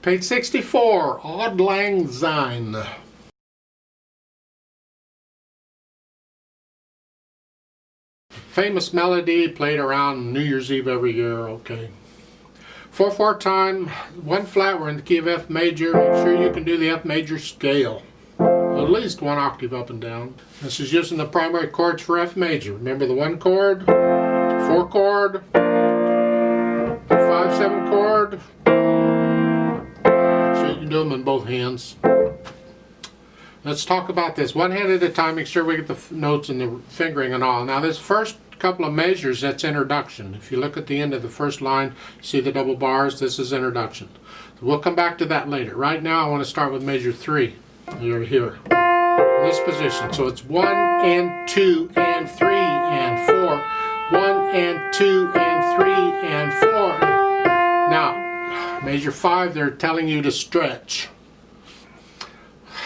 Page 64, Auld Lang Syne. Famous melody played around New Year's Eve every year, okay. 4/4 time, 1 flat, we're in the key of F major. Make sure you can do the F major scale. At least 1 octave up and down. This is using the primary chords for F major. Remember the 1 chord, 4 chord, 5/7 chord. So you can do them in both hands. Let's talk about this 1 hand at a time. Make sure we get the notes and the fingering and all. Now this first couple of measures, that's introduction. If you look at the end of the first line, see the double bars, this is introduction. So we'll come back to that later. Right now I want to start with measure 3. You're here. In this position. So it's 1 and 2 and 3 and 4. 1 and 2 and 3 and 4. Now, measure 5, they're telling you to stretch.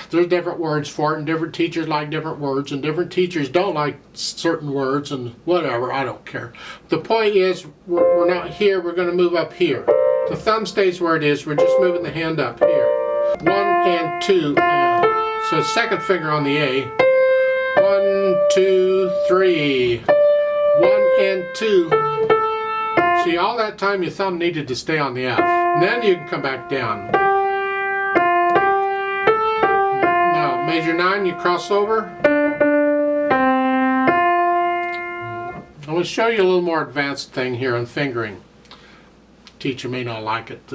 There's different words for it, and different teachers like different words, and different teachers don't like certain words, and whatever, I don't care. The point is, we're not here, we're going to move up here. The thumb stays where it is, we're just moving the hand up here. 1 and 2, so second finger on the A. 1, 2, 3. 1 and 2. See, all that time your thumb needed to stay on the F. And then you can come back down. Now, measure 9, you cross over. I'm going to show you a little more advanced thing here on fingering. Teacher may not like it.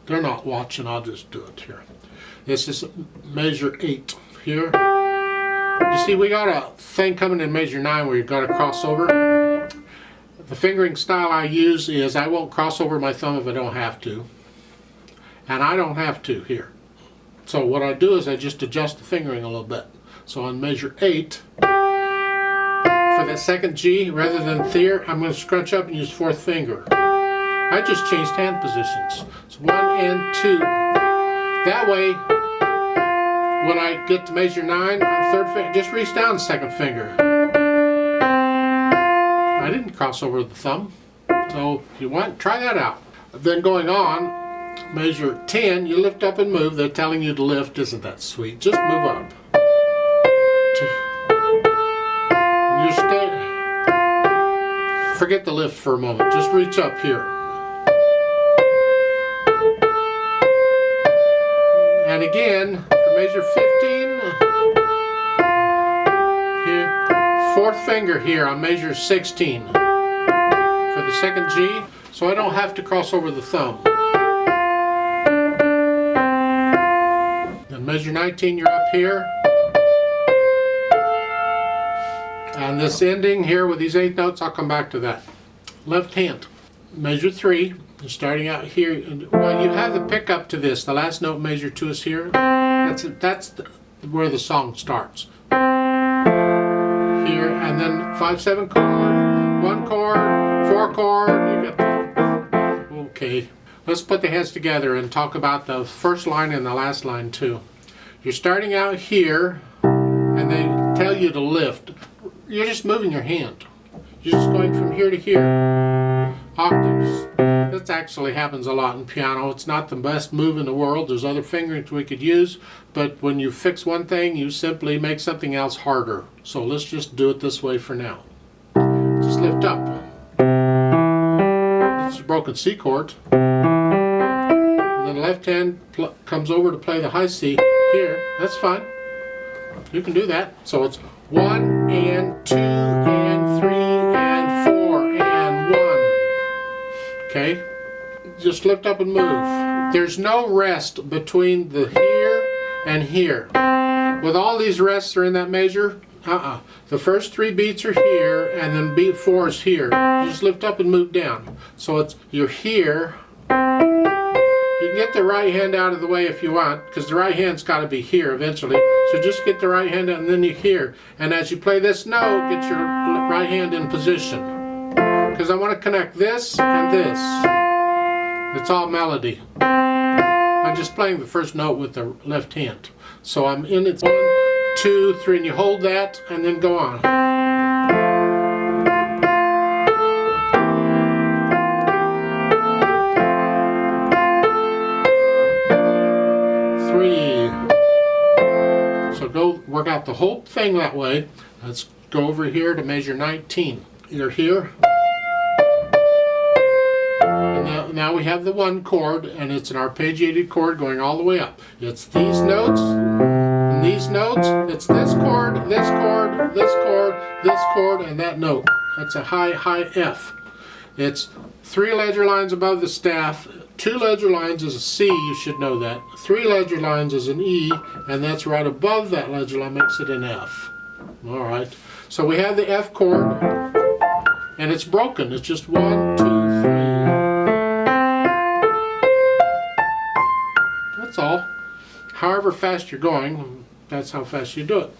They're not watching, I'll just do it here. This is measure 8 here. You see, we got a thing coming in measure 9 where you've got to cross over. The fingering style I use is I won't cross over my thumb if I don't have to. And I don't have to here. So what I do is I just adjust the fingering a little bit. So on measure 8, for the second G, rather than here, I'm going to scrunch up and use 4th finger. I just changed hand positions. So 1 and 2. That way, when I get to measure 9, on 3rd finger, just reach down the 2nd finger. I didn't cross over the thumb. So if you want, try that out. Then going on, measure 10, you lift up and move. They're telling you to lift. Isn't that sweet? Just move up. And you stay. Forget the lift for a moment. Just reach up here. And again, for measure 15, here, 4th finger here on measure 16 for the second G, so I don't have to cross over the thumb. Then measure 19, you're up here. And this ending here with these 8 notes, I'll come back to that. Left hand, measure 3. You're starting out here. Well, you have the pickup to this. The last note, measure 2, is here. That's where the song starts. Here, and then 5/7 chord, 1 chord, 4 chord. You got that. Okay. Let's put the hands together and talk about the first line and the last line too. You're starting out here, and they tell you to lift. You're just moving your hand. You're just going from here to here. Octaves. This actually happens a lot in piano. It's not the best move in the world. There's other fingerings we could use, but when you fix one thing, you simply make something else harder. So let's just do it this way for now. Just lift up. This is a broken C chord. And then the left hand comes over to play the high C here. That's fine. You can do that. So it's 1 and 2 and 3 and 4 and 1. Okay? Just lift up and move. There's no rest between the here and here. With all these rests are in that measure, the first 3 beats are here, and then beat 4 is here. You just lift up and move down. So it's, you're here. You can get the right hand out of the way if you want, because the right hand's got to be here eventually. So just get the right hand out and then you're here. And as you play this note, get your right hand in position. Because I want to connect this and this. It's all melody. I'm just playing the first note with the left hand. So I'm in it 1, 2, 3, and you hold that and then go on. go work out the whole thing that way. Let's go over here to measure 19. You're here. And now we have the 1 chord, and it's an arpeggiated chord going all the way up. It's these notes, and these notes. It's this chord, this chord, this chord, this chord, and that note. That's a high, high F. It's 3 ledger lines above the staff. 2 ledger lines is a C, you should know that. 3 ledger lines is an E, and that's right above that ledger line makes it an F. All right. So we have the F chord, and it's broken. It's just 1, 2, 3. That's all. However fast you're going, that's how fast you do it.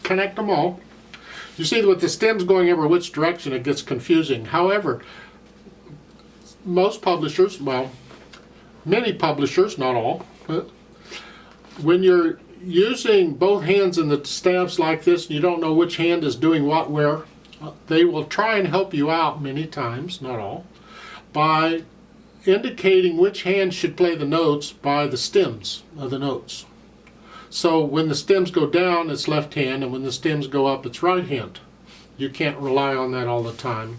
Connect them all. You see, with the stems going every which direction, it gets confusing. However, most publishers, well, many publishers, not all, but when you're using both hands in the staffs like this, and you don't know which hand is doing what where, they will try and help you out many times, not all, by indicating which hand should play the notes by the stems of the notes. So when the stems go down, it's left hand, and when the stems go up, it's right hand. You can't rely on that all the time,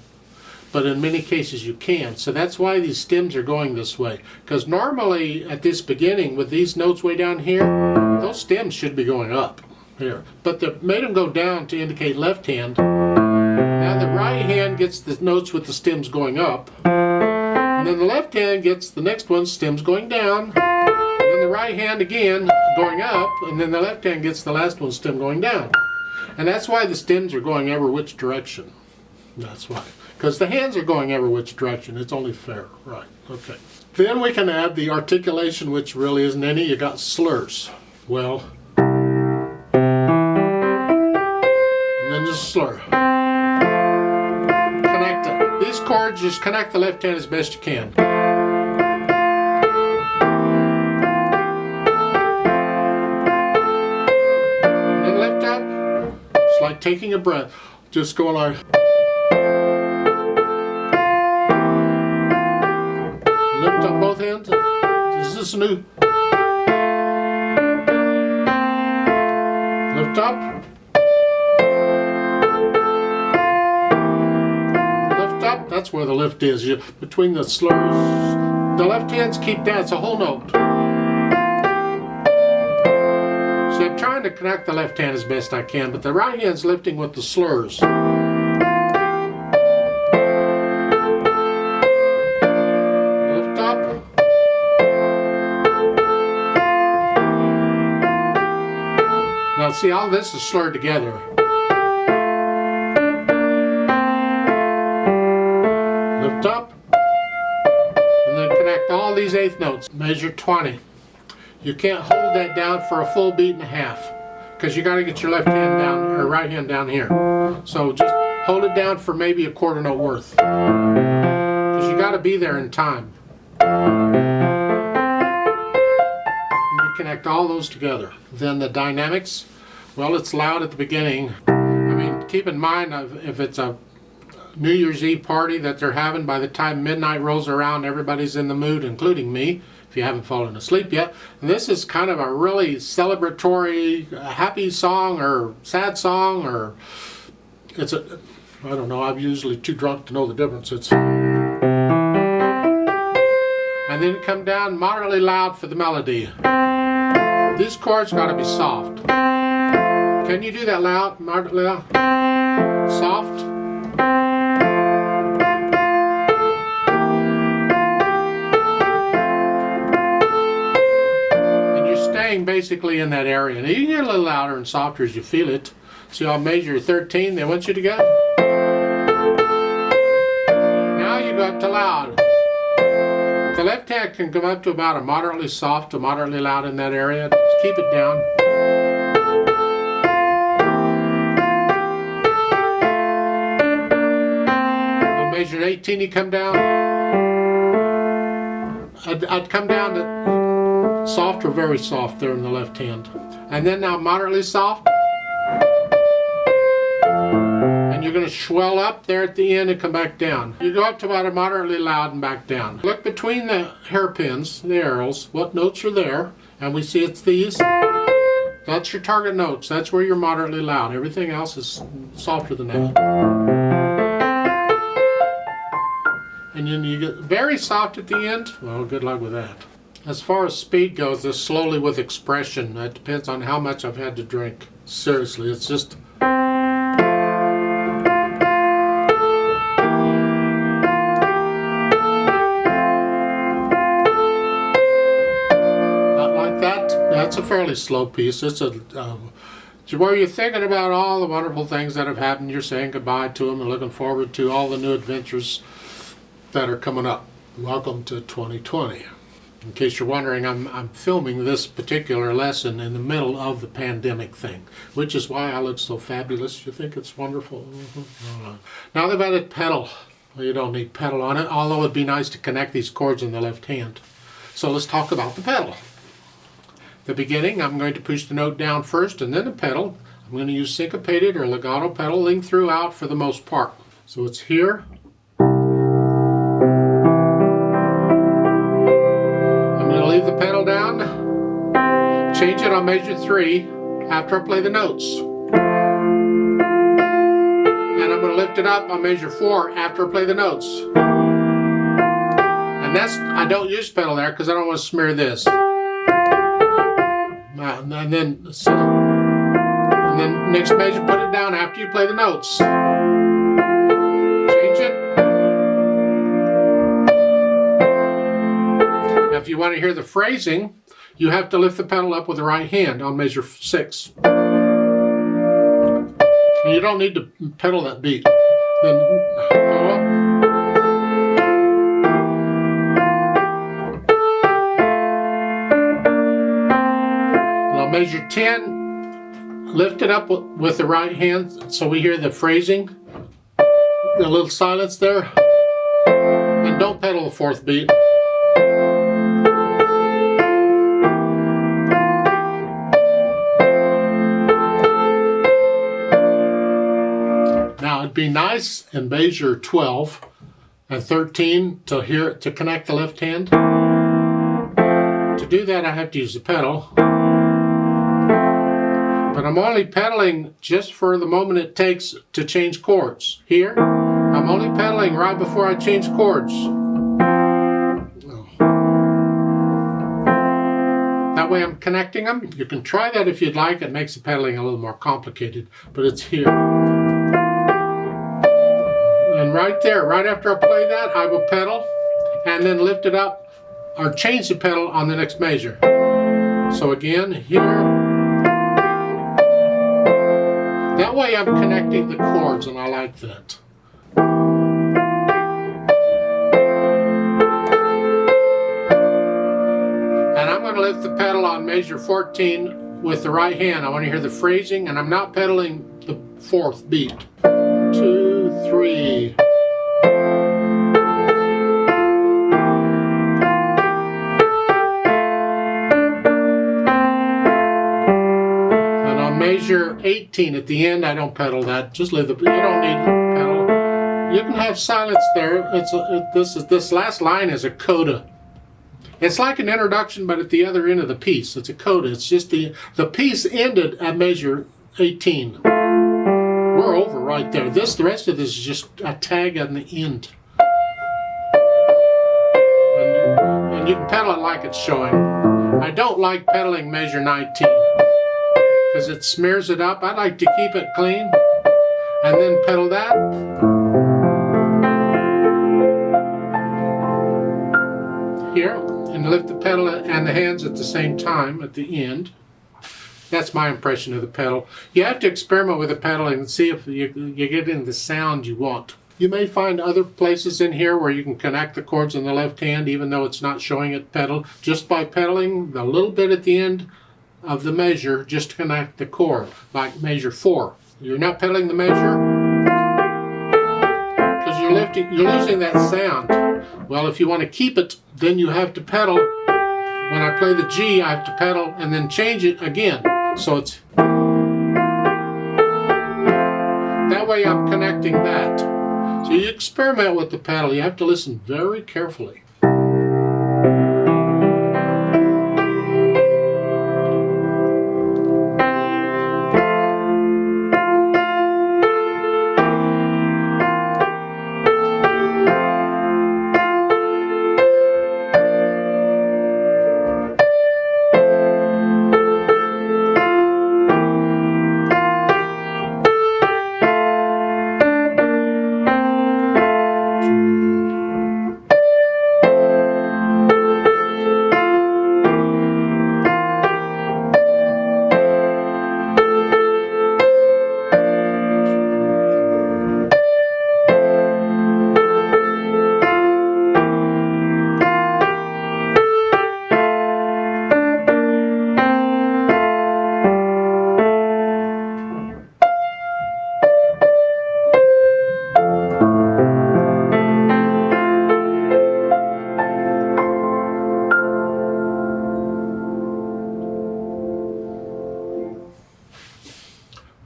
but in many cases you can. So that's why these stems are going this way, because normally at this beginning with these notes way down here, those stems should be going up here, but they made them go down to indicate left hand. Now the right hand gets the notes with the stems going up, and then the left hand gets the next one, stems going down, and then the right hand again going up, and then the left hand gets the last one, stem going down. And that's why the stems are going every which direction. That's why. Because the hands are going every which direction. It's only fair. Right. Okay. Then we can add the articulation, which really isn't any. You got slurs. Well. And then just slur. Connect it. These chords, just connect the left hand as best you can. Then lift up. It's like taking a breath. Just go like. Lift up both hands. Is this new? Lift up. Lift up. That's where the lift is. Between the slurs. The left hands keep down. It's a whole note. So I'm trying to connect the left hand as best I can, but the right hand's lifting with the slurs. Now see, all this is slurred together. Lift up, and then connect all these eighth notes. Measure 20. You can't hold that down for a full beat and a half, because you got to get your left hand down, or right hand down here. So just hold it down for maybe a quarter note worth, because you got to be there in time. Connect all those together. Then the dynamics, well, it's loud at the beginning. I mean, keep in mind if it's a New Year's Eve party that they're having, by the time midnight rolls around, everybody's in the mood, including me, if you haven't fallen asleep yet. And this is kind of a really celebratory, happy song or sad song, or it's a, I don't know, I'm usually too drunk to know the difference. It's, and then come down moderately loud for the melody. These chords got to be soft. Can you do that loud, moderately loud? Soft. And you're staying basically in that area. Now you can get a little louder and softer as you feel it. See, I'll measure 13. They want you to go. Now you go up to loud. The left hand can come up to about a moderately soft to moderately loud in that area. Just keep it down. Then measure 18, you come down. I'd come down to soft or very soft there in the left hand. And then now moderately soft. You're going to swell up there at the end and come back down. You go up to about a moderately loud and back down. Look between the hairpins, the arrows, what notes are there, and we see it's these. That's your target notes. That's where you're moderately loud. Everything else is softer than that. And then you get very soft at the end. Well, good luck with that. As far as speed goes, this slowly with expression. That depends on how much I've had to drink. Seriously, it's just... That's a fairly slow piece. It's where you're thinking about all the wonderful things that have happened. You're saying goodbye to them and looking forward to all the new adventures that are coming up. Welcome to 2020. In case you're wondering, I'm filming this particular lesson in the middle of the pandemic thing, which is why I look so fabulous. You think it's wonderful? Now they've added pedal. Well, you don't need pedal on it, although it'd be nice to connect these chords in the left hand. So let's talk about the pedal. The beginning, I'm going to push the note down first and then the pedal. I'm going to use syncopated or legato pedaling throughout for the most part. So it's here. I'm going to leave the pedal down, change it on measure 3 after I play the notes. And I'm going to lift it up on measure 4 after I play the notes. And I don't use pedal there because I don't want to smear this. And then next measure, put it down after you play the notes. Change it. Now if you want to hear the phrasing, you have to lift the pedal up with the right hand on measure 6. And you don't need to pedal that beat. Then go up. Measure 10, lift it up with the right hand so we hear the phrasing, a little silence there, and don't pedal the 4th beat. Now it'd be nice in measure 12 and 13 to connect the left hand. To do that I have to use the pedal. But I'm only pedaling just for the moment it takes to change chords. Here, I'm only pedaling right before I change chords. That way I'm connecting them. You can try that if you'd like. It makes the pedaling a little more complicated, but it's here. And right there, right after I play that, I will pedal and then lift it up or change the pedal on the next measure. So again, here. That way I'm connecting the chords, and I like that. And I'm going to lift the pedal on measure 14 with the right hand. I want to hear the phrasing, and I'm not pedaling the 4th beat. 2, 3. Measure 18 at the end, I don't pedal that. Just leave you don't need the pedal. You can have silence there. This last line is a coda. It's like an introduction, but at the other end of the piece. It's a coda. It's just the piece ended at measure 18. We're over right there. The rest of this is just a tag on the end. And you can pedal it like it's showing. I don't like pedaling measure 19. Because it smears it up. I like to keep it clean and then pedal that. Here, and lift the pedal and the hands at the same time at the end. That's my impression of the pedal. You have to experiment with the pedal and see if you get in the sound you want. You may find other places in here where you can connect the chords in the left hand even though it's not showing it pedal, just by pedaling the little bit at the end of the measure just to connect the chord, like measure 4. You're not pedaling the measure because you're losing that sound. Well, if you want to keep it, then you have to pedal. When I play the G, I have to pedal and then change it again. So it's that way I'm connecting that. So you experiment with the pedal. You have to listen very carefully.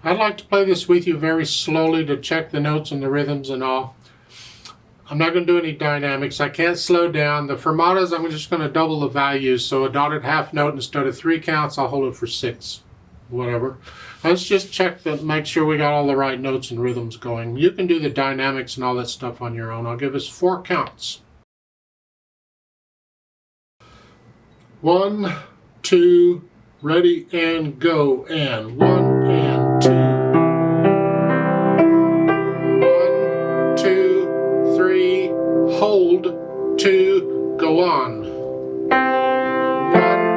I'd like to play this with you very slowly to check the notes and the rhythms and all. I'm not going to do any dynamics. I can't slow down. The fermatas, I'm just going to double the values. So a dotted half note, instead of 3 counts, I'll hold it for 6. Whatever. Let's just check that, make sure we got all the right notes and rhythms going. You can do the dynamics and all that stuff on your own. I'll give us 4 counts. 1, 2, ready and go, and 1 and 2. 1, 2, 3, hold, 2, go on. 1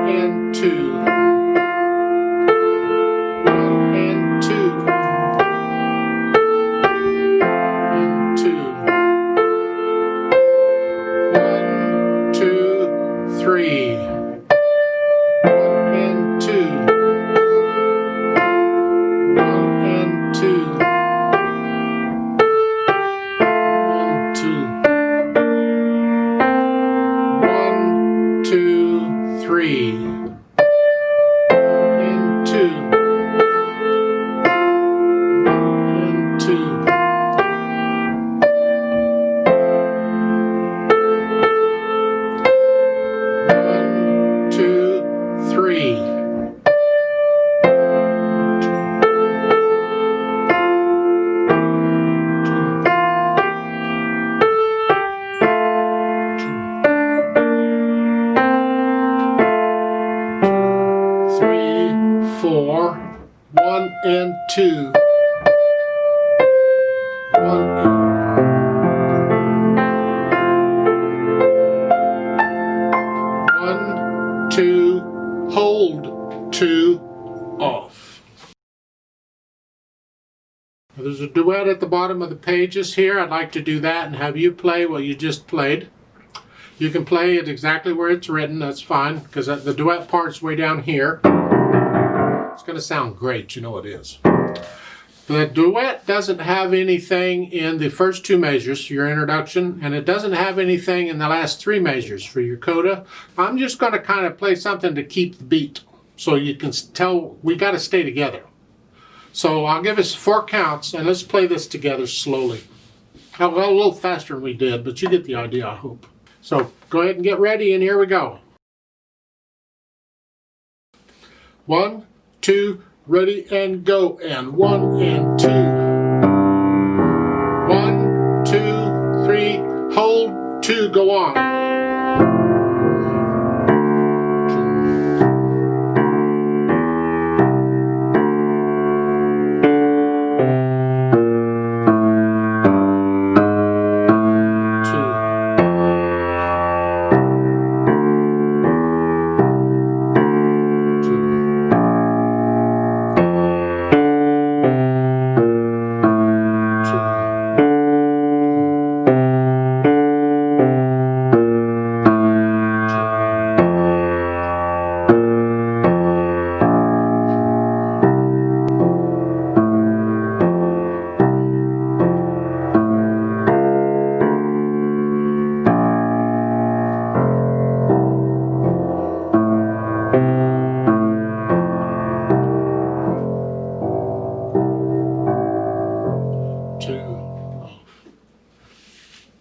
and 2. 1 and 2. And 2. 1, 2, 3. 1 and 2. 1 and 2. 1, 2. 1, 2, 3. And 2. And 2. 1, 2, 3. 3, 4, 1 and 2. 1 1, 2, hold, 2, off. Now there's a duet at the bottom of the pages here. I'd like to do that and have you play what you just played. You can play it exactly where it's written, that's fine, because the duet part's way down here. It's going to sound great, you know it is. The duet doesn't have anything in the first 2 measures for your introduction, and it doesn't have anything in the last 3 measures for your coda. I'm just going to kind of play something to keep the beat, so you can tell we got to stay together. So I'll give us 4 counts, and let's play this together slowly. I'll go a little faster than we did, but you get the idea, I hope. So go ahead and get ready, and here we go. 1, 2, ready and go, and 1 and 2. 1, 2, 3, hold, 2, go on.